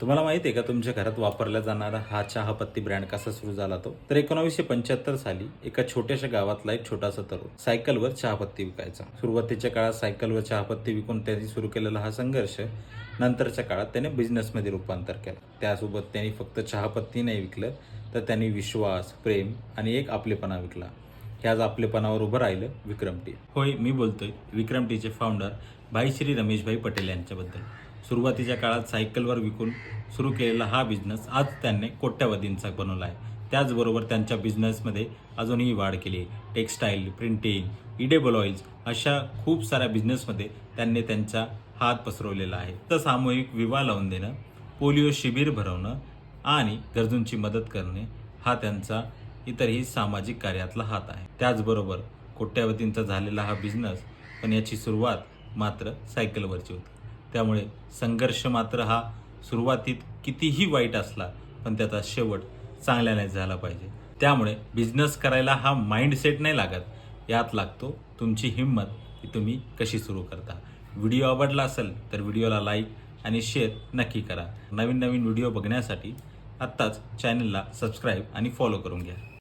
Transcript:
तुम्हाला माहिती आहे का तुमच्या घरात वापरला जाणारा हा चहापत्ती ब्रँड कसा सुरू झाला तो? तर 1975 साली एका छोट्याशा गावातला एक छोटासा तरुण सायकलवर चहापत्ती विकायचा. सुरुवातीच्या काळात सायकलवर चहापत्ती विकून त्यांनी सुरू केलेला हा संघर्ष नंतरच्या काळात त्याने बिझनेसमध्ये रूपांतर केलं. त्यासोबत त्यांनी फक्त चहापत्ती नाही विकलं, तर त्यांनी विश्वास, प्रेम आणि एक आपलेपणा विकला. ह्याच आपलेपणावर उभं राहिलं विक्रम टी. होय, मी बोलतोय विक्रम टीचे फाउंडर भाई श्री रमेशभाई पटेल यांच्याबद्दल. सुरुवातीच्या काळात सायकलवर विकून सुरू केलेला हा बिझनेस आज त्यांनी कोट्यवधींचा बनवला आहे. त्याचबरोबर त्यांच्या बिझनेसमध्ये अजूनही वाढ केली. टेक्स्टाईल, प्रिंटिंग, इडेबल ऑइल्स अशा खूप साऱ्या बिझनेसमध्ये त्यांनी त्यांचा हात पसरवलेला आहे. तर सामूहिक विवाह लावून देणं, पोलिओ शिबिर भरवणं आणि गरजूंची मदत करणे हा त्यांचा इतरही सामाजिक कार्यातला हात आहे. त्याचबरोबर कोट्यवधींचा झालेला हा बिझनेस, पण याची सुरुवात मात्र सायकलवरची होती. त्यामुळे संघर्ष मात्र हा सुरुवातीत कितीही वाईट असला, पण त्याचा शेवट चांगल्याने झाला पाहिजे. त्यामुळे बिझनेस करायला हा माइंडसेट नाही लागत, यात लागतो तुमची हिंमत की तुम्ही कशी सुरू करता. व्हिडिओ आवडला असेल तर व्हिडिओला लाईक आणि शेअर नक्की करा. नवीन नवीन व्हिडिओ बघण्यासाठी आत्ताच चॅनलला सबस्क्राईब आणि फॉलो करून घ्या.